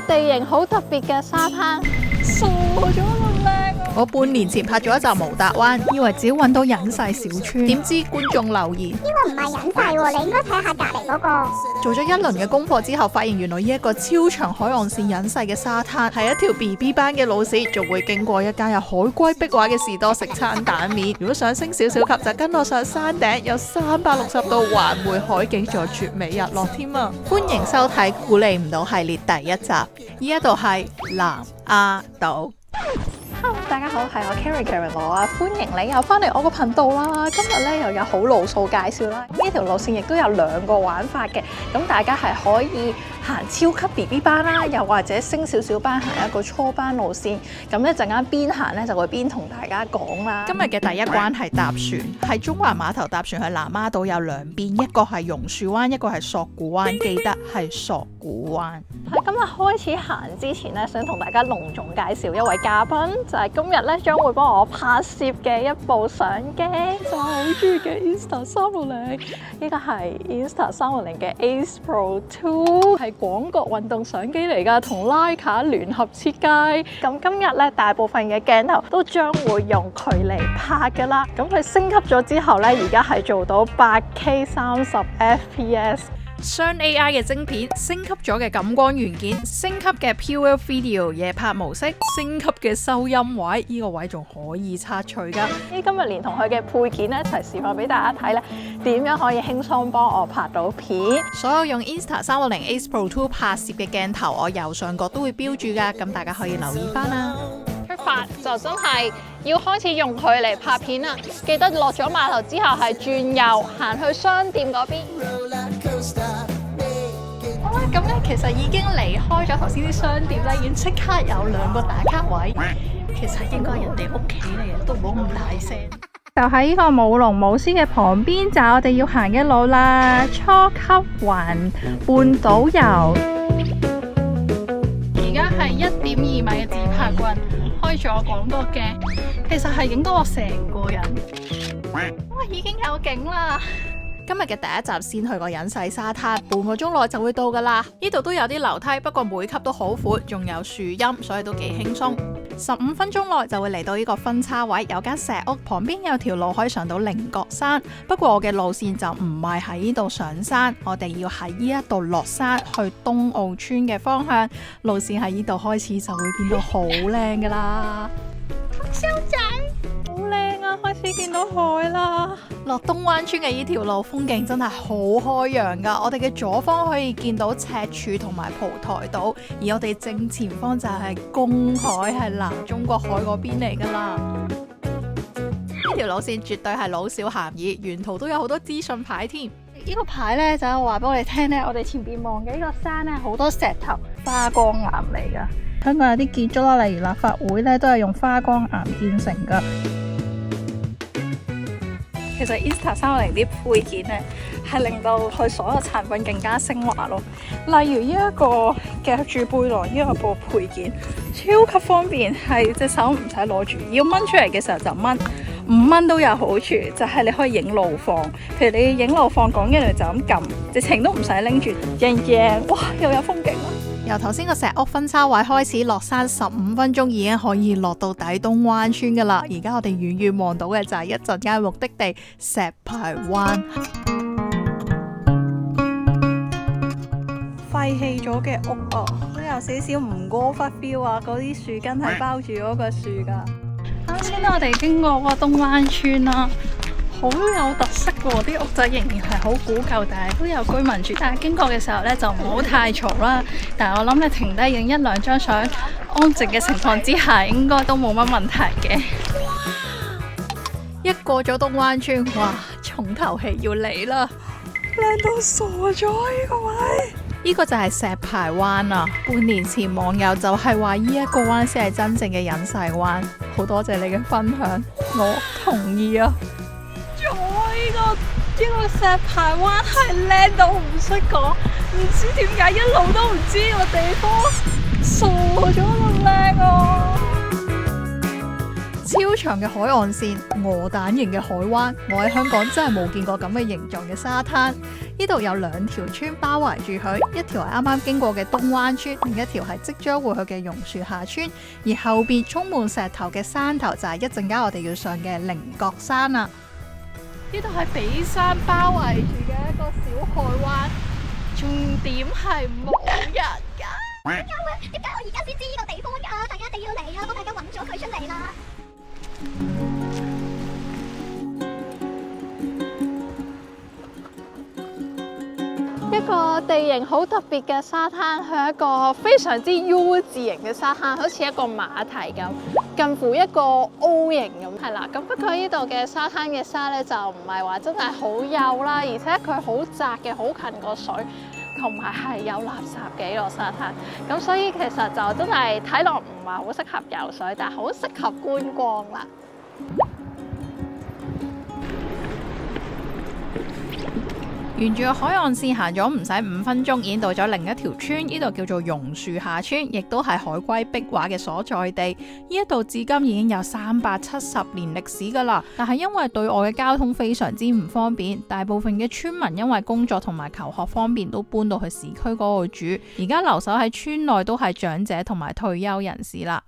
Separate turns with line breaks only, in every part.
個地形好特別嘅沙灘，傻咗咁靚啊！
我半年前拍咗一集毛達灣，以為自己揾到隱世小村，點知觀眾留言
呢個唔係隱世喎，你應該睇下隔離嗰個。
做咗一輪嘅功課之後，發現原來呢一個超長海岸線隱世嘅沙灘係一條 BB 班嘅路線，仲會經過一間有海龜壁畫嘅士多食餐蛋麵。如果想升少少級，就跟我上山頂，有360度環迴海景，仲有絕美日落添啊！歡迎收睇《估你唔到》系列第一集，呢一度係南丫島。
Hello， 大家好，係我 Karen 羅啊，歡迎你又翻嚟我個頻道啦。今日咧又有好路數介紹啦，呢條路線亦都有2個玩法嘅，咁大家係可以行超級 BB 班啦，又或者升少少班行一個初班路線。咁一陣間邊行咧就會邊同大家講啦。
今日嘅第一關係搭船，係中環碼頭搭船去南丫島，有2邊，一個係榕樹灣，一個係索罟灣，記得係索罟灣。
喺今日開始行之前咧，想同大家隆重介紹一位嘉賓，就係今日咧將會幫我拍攝嘅一部相機，就係我好中意嘅 Insta360。呢個係 Insta360嘅 Ace Pro 2，係廣角運動相機嚟㗎，同Leica聯合設計。咁今日咧大部分嘅鏡頭都將會用佢嚟拍㗎啦。咁佢升級咗之後咧，而家係做到 8K 30 FPS。
雙 AI 嘅晶片，升級咗嘅感光元件，升級嘅 Pure Video 夜拍模式，升級嘅收音位，呢個位仲可以拆除噶。
今日連同佢嘅配件咧一齊示範俾大家睇咧，點樣可以輕鬆幫我拍到片。
所有用 Insta360 Ace Pro 2拍攝嘅鏡頭，我右上角都會標注噶，咁大家可以留意翻啦。
出發就真係要開始用佢嚟拍片啦！記得落咗碼頭之後係轉右行去商店嗰邊。好啦，咁咧其實已經離開咗頭先啲商店咧，已經即刻有2個打卡位。其實應該係人哋屋企嚟嘅，都唔好咁大聲。就喺呢個舞龍舞獅嘅旁邊，就係我哋要行嘅路啦。初級環半島遊，而家係1.2米嘅自拍棍。開咗廣角鏡，其實係影到我成個人。哇，已經有景啦！
今日嘅第一站先去個隱世沙灘，半個鐘內就會到噶啦。呢度都有啲樓梯，不過每級都好闊，仲有樹蔭，所以都幾輕鬆。15分鐘內就會嚟到呢個分叉位，有間石屋，旁邊有條路可以上到菱角山。不過我嘅路線就唔係喺呢度上山，我哋要喺呢一度落山去東澳村嘅方向。路線喺呢度開始就會變到好靚噶啦。
小仔，好靚啊！開始見到海啦。
落東灣村嘅呢條路風景真係好開揚噶，我哋嘅左方可以見到赤柱同埋蒲台島，而我哋正前方就係公海，係南中國海嗰邊嚟噶啦。呢條路線絕對係老少咸宜，沿途都有好多資訊牌添。
呢個牌呢，就話俾我哋聽呢，我哋前邊望嘅呢個山呢，好多石頭花崗岩嚟噶。香港有啲建築啦，例如立法會呢，都係用花崗岩建成噶。其實 Insta360 啲配件咧，係令到佢所有產品更加升華咯。例如呢一個夾住背囊呢一部配件，超級方便，係隻手唔使攞住，要掹出嚟嘅時候就掹，唔掹都有好處，就係你可以影路況。譬如你影路況講緊嚟就咁撳，直情都唔使拎住，正正，哇，又有風景啦！
由頭先個石屋分叉位開始落山15分鐘已經可以落到底東灣村噶啦，而家我哋遠遠望到嘅就係一陣間目的地石排灣。
廢棄咗嘅屋啊，都有少少唔過忽 feel 啊，嗰啲樹根係包住嗰個樹噶。啱先我哋經過個東灣村啦。好有特色喎，啲屋仔仍然係好古舊，但係都有居民住。但係經過嘅時候呢，就唔好太嘈啦。但係我諗你停低影1-2張相，安靜嘅情況之下，應該都冇乜問題嘅。
一過咗東灣村，哇，重頭戲要嚟啦！
靚到傻咗呢個位。
呢個就係石排灣啊！半年前網友就係話呢一個灣先係真正嘅隱世灣。好多謝你嘅分享，我同意啊！
呢個石排灣係靚到唔識講，唔知點解一路都唔知呢個地方傻咗咁靚啊！
超長嘅海岸線，鵝蛋型嘅海灣，我喺香港真係冇見過咁嘅形狀嘅沙灘。呢度有2條村包圍住佢，一條係啱啱經過嘅東灣村，另一條係即將會去嘅榕樹下村，而後邊充滿石頭嘅山頭就係一陣間我哋要上嘅菱角山啦。呢度係俾山包圍住嘅一個小海灣，重點係冇人㗎。
點解我而家先知呢個地方㗎？大家一定要嚟啊！幫大家揾咗佢出嚟啦！
一個地形好特別嘅沙灘，係一個非常之 U 字形嘅沙灘，好似一個馬蹄咁，近乎一個 O 型咁，係啦。咁不過呢度嘅沙灘嘅沙咧就唔係話真係好幼啦，而且佢好窄嘅，好近個水，同埋係有垃圾嘅呢個沙灘。咁所以其實就真係睇落唔係好適合游水，但係好適合觀光啦。
沿住個海岸線行咗唔使5分鐘，已經到咗另一條村，呢度叫做榕樹下村，亦都係海龜壁畫嘅所在地。呢一度至今已經有370年歷史㗎啦，但係因為對外嘅交通非常之唔方便，大部分嘅村民因為工作同埋求學方便都搬到去市區嗰度住。而家留守喺村內都係長者同埋退休人士啦。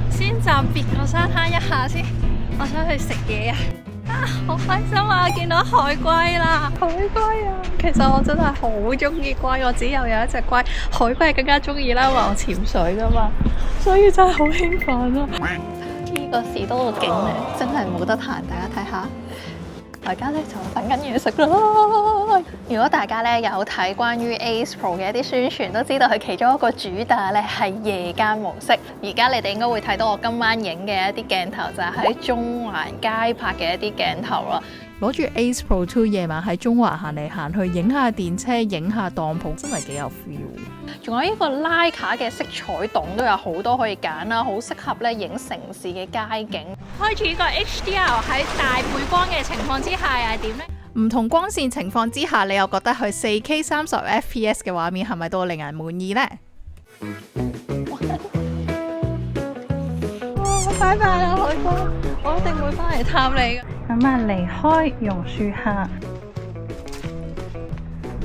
先暫別個沙灘一下先，我想去食嘢啊！好開心啊！見到海龜啦，海龜啊！其實我真係好中意龜，我只有一隻龜，海龜更加中意啦，話我潛水噶嘛，所以真係好興奮啊！
呢個士多嘅景咧，真係冇得彈，大家睇下。大家咧就等緊嘢食啦。如果大家咧有睇關於 Ace Pro 嘅一啲宣傳，都知道佢其中一個主打咧係夜間模式。而家你哋應該會睇到我今晚影嘅一啲鏡頭，就係喺中環街拍嘅一啲鏡頭啦。
攞住 Ace Pro 2夜晚喺中環行嚟行去，影下電車，影下當鋪，真係幾有 feel。
仲有呢個拉卡嘅色彩洞都有好多可以揀啦，好適合咧影城市嘅街景。
開住呢個 HDR 喺大背光嘅情況之下又係點呢？唔同光線情況之下，你又覺得佢 4K 30 FPS 嘅畫面係咪都令人滿意呢？
拜拜啦，海龜！我一定會翻嚟探你嘅。
咁啊，離開榕樹下，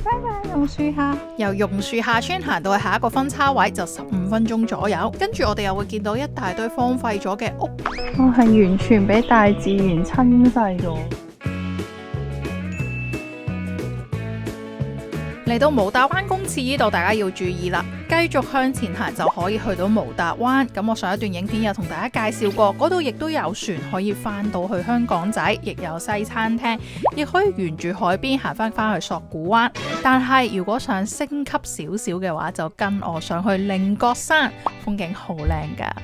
拜拜榕樹下。由榕樹下村行到去下一個分叉位就15分鐘左右，跟住我哋又會見到一大堆荒廢咗嘅屋。我係完全俾大自然侵蝕咗。嚟到毛達灣公廁呢度，大家要注意啦。繼續向前行就可以去到毛達灣。咁我上一段影片有同大家介紹過，嗰度亦都有船可以翻到去香港仔，亦有西餐廳，亦可以沿住海邊行翻去索罟灣。但係如果想升級少少嘅話，就跟我上去菱角山，風景好靚噶。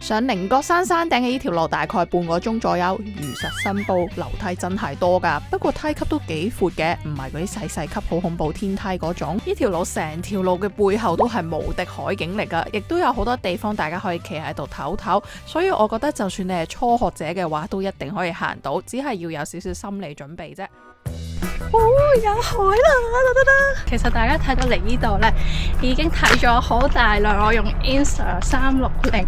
上菱角山山頂嘅呢條路大概半個鐘左右，如實申報樓梯真係多噶，不過梯級都幾闊嘅，唔係嗰啲細細級好恐怖天梯嗰種。呢條路成條路嘅背後都係無敵海景嚟噶，亦都有好多地方大家可以企喺度唞唞，所以我覺得就算你係初學者嘅話，都一定可以行到，只係要有少少心理準備啫。
哦，有海啦！其實大家睇到嚟呢度呢，已經睇咗好大量我用 Insta360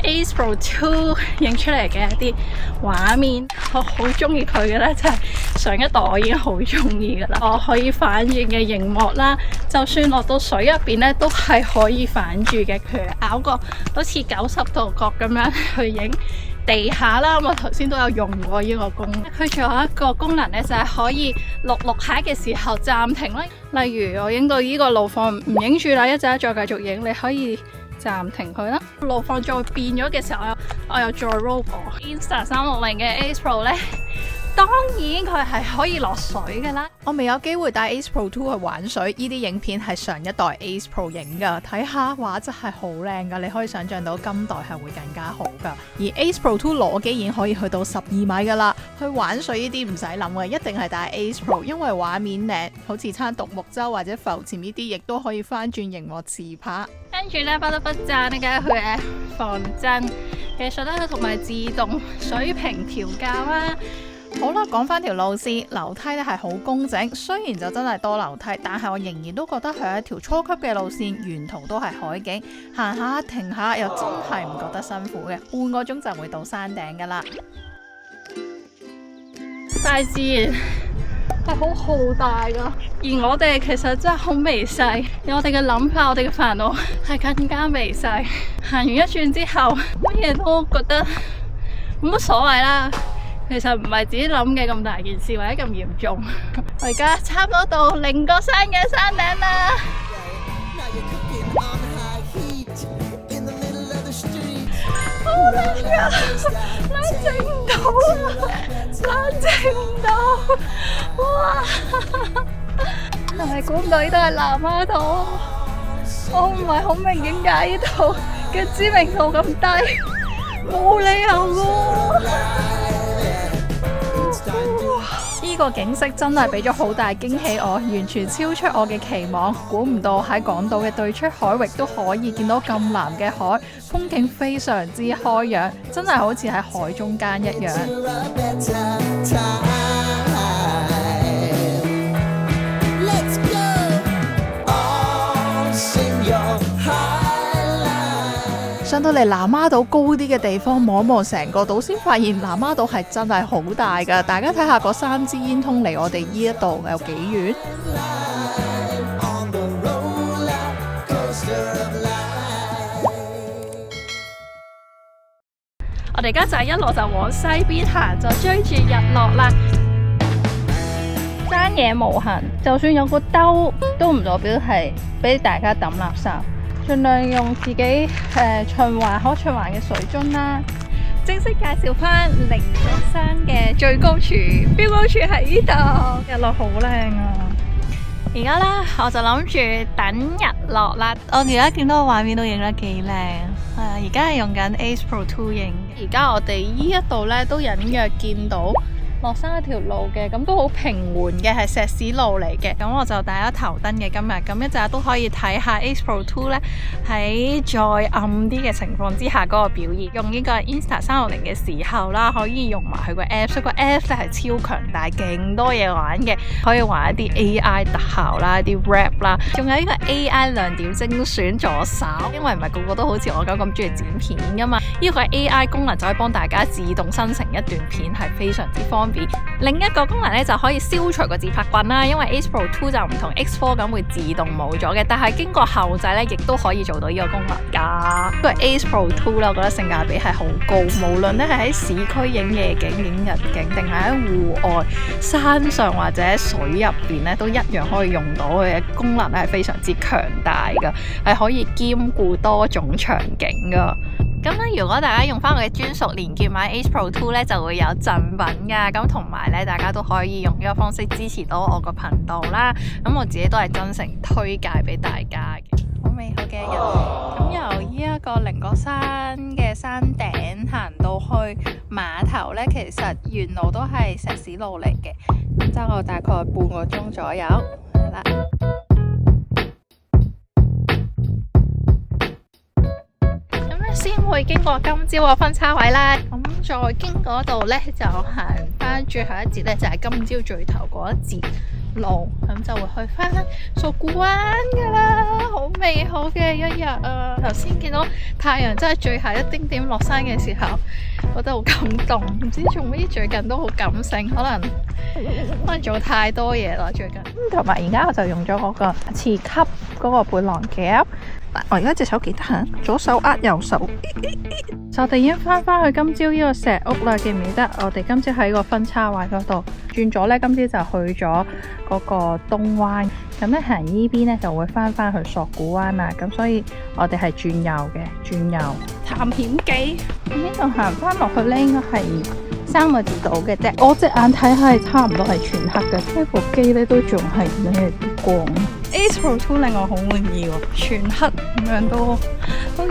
Ace Pro 2影出嚟嘅一啲畫面。我好中意佢嘅呢，就係上一代我已經好中意噶啦。我可以反轉嘅熒幕啦，就算落到水入邊呢，都係可以反轉嘅。譬如咬個好似90度角咁樣去影地下啦，我頭先都有用過呢個功能。佢仲有一個功能咧，就係可以錄下嘅時候暫停啦。例如我影到呢個路況唔影住啦，一陣再繼續影，你可以暫停佢啦。路況再變咗嘅時候，我又再 roll 過。Insta360 嘅 Ace Pro 咧，當然佢係可以落水嘅啦。
我未有機會帶 Ace Pro 2去玩水，呢啲影片係上一代 Ace Pro 影噶，睇下畫質係好靚噶，你可以想象到今代係會更加好噶。而 Ace Pro 2裸機已經可以去到12米噶啦，去玩水呢啲唔使諗嘅，一定係帶 Ace Pro， 因為畫面靚，好似撐獨木舟或者浮潛呢啲，亦都可以翻轉熒幕自拍。
跟住咧，不得不讚呢嘅佢嘅防震技術啦，同埋自動水平調校啦。
好啦，講翻條路線，樓梯咧係好工整，雖然就真係多樓梯，但係我仍然都覺得佢係一條初級嘅路線，沿途都係海景，行下停下又真係唔覺得辛苦嘅，半個鐘就會到山頂噶啦。
大自然
係好浩大噶，而我哋其實真係好微細，我哋嘅諗法、我哋嘅煩惱係更加微細。行完一轉之後，乜嘢都覺得冇乜所謂啦。其實唔係自己諗嘅咁大件事或者咁嚴重。我而家差唔多到靈覺山嘅山頂啦。好冷啊！冷靜唔到啊！冷靜唔到，哇！但係估唔到呢度係南丫島，我唔係好明點解呢度嘅知名度咁低，冇理由噶。呢個景色真係俾咗好大驚喜我，完全超出我嘅期望。估唔到喺港島嘅對出海域都可以見到咁藍嘅海，風景非常之開揚，真係好似喺海中間一樣。上到嚟南丫島高啲嘅地方，望一望成個島，先發現南丫島係真係好大㗎。大家睇下嗰3支煙通離我哋呢一度有幾遠？我哋而家就係一路就往西邊行，就追住日落啦。山野無痕，就算有個兜，都唔代表係俾大家抌垃圾。盡量用自己可循環嘅水樽啦。正式介紹翻靈覺山嘅最高處，標高處喺呢度，日落好靚啊！而家啦，我就諗住等日落啦。我而家見到個畫面都影得幾靚，而家係用緊 Ace Pro 2影。而家我哋呢一度咧都隱約見到落山一條路嘅，咁都好平緩嘅，係石屎路嚟嘅。咁我就帶咗頭燈嘅今日，咁一陣都可以睇下 Ace Pro 2咧喺再暗啲嘅情況之下嗰個表現。用呢個 Insta360嘅時候啦，可以用埋佢個 app， 所以個 app 咧係超強大，勁多嘢玩嘅，可以玩一啲 AI 特效啦，一啲 rap 啦，仲有呢個 AI 亮點精選助手，因為唔係個個都好似我咁中意剪片噶嘛，呢個 AI 功能就可以幫大家自動生成一段片，係非常之方便。另一個功能咧就可以消除個自拍棍啦，因為 Ace Pro 2就唔同 X4 咁會自動冇咗嘅，但係經過後製咧亦都可以做到呢個功能噶。因為 Ace Pro 2啦，我覺得性價比係好高，無論咧係喺市區影夜景、影日景，定係喺戶外、山上或者水入邊咧，都一樣可以用到嘅功能咧，係非常之強大噶，係可以兼顧多種場景噶。咁咧，如果大家用翻我嘅專屬連結買 Ace Pro 2咧，就會有贈品噶。咁同埋咧，大家都可以用呢個方式支持到我個頻道啦。咁我自己都係真誠推介俾大家嘅。好美好嘅日落。咁由呢一個靈覺山嘅山頂行到去碼頭咧，其實沿路都係石屎路嚟嘅。咁揸我大概半個鐘左右，係啦。先會經過今朝個分叉位啦，咁再經嗰度呢，就行翻最後一節呢，就係今朝最頭嗰一節路，咁就會去翻索罟灣噶啦，好美好嘅一日啊！頭先見到太陽真係最後一丁點落山嘅時候，覺得好感動，唔知做咩最近都好感性，可能做太多嘢啦最近。同埋而家我就用咗嗰個磁吸嗰個背囊夾。我而家隻手幾得閒，左手握右手。就我哋已經翻去今朝呢個石屋啦，記唔記得？我哋今朝喺個分叉位嗰度轉咗呢，今朝就去咗嗰個東灣。咁咧行呢邊呢，就會翻去索罟灣啦。咁所以我哋係轉右嘅，轉右。探險記咁呢度行翻落去呢，應該係3個字到嘅啫。我隻眼睇下係差唔多係全黑嘅，呢部機呢都仲係有啲光。Ace Pro 2令我好滿意喎，全黑咁樣都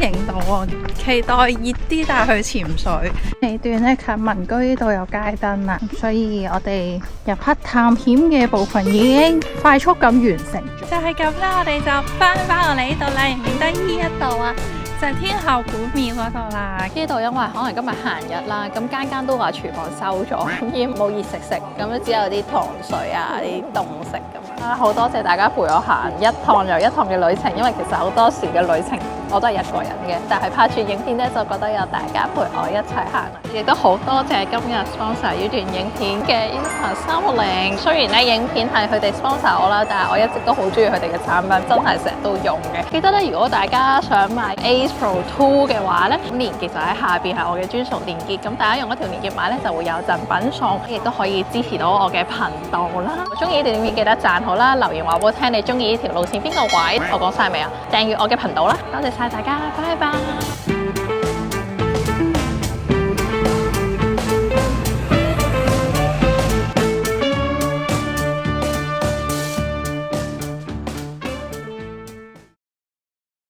影到啊！期待熱啲帶去潛水。呢段呢，近民居呢度有街燈啦，所以我哋入黑探險嘅部分已經快速咁完成。就係咁啦，我哋就翻我哋呢度啦，認得呢一度啊！就係天后古廟嗰度啦，呢度因為可能今日閒日啦，咁間都話廚房收咗，咁已經冇熱食，咁都只有啲糖水啊、啲凍食咁樣。好多謝大家陪我行一趟又一趟嘅旅程，因為其實好多時嘅旅程
我都係一個人嘅，但係拍住影片咧就覺得有大家陪我一齊行，亦都好多謝今日 sponsor 呢段影片嘅 Insta360。雖然咧影片係佢哋 sponsor 我啦，但係我一直都好中意佢哋嘅產品，真係成日都用嘅。記得咧，如果大家想買 Ace Pro 2嘅話咧，咁連結就喺下邊係我嘅專屬連結，咁大家用嗰條連結買咧就會有贈品送，亦都可以支持到我嘅頻道啦。中意呢段片記得讚好啦，留言話俾我聽你中意呢條路線邊個位，我講晒未啊？訂閱我嘅頻道啦，多謝晒大家，拜拜。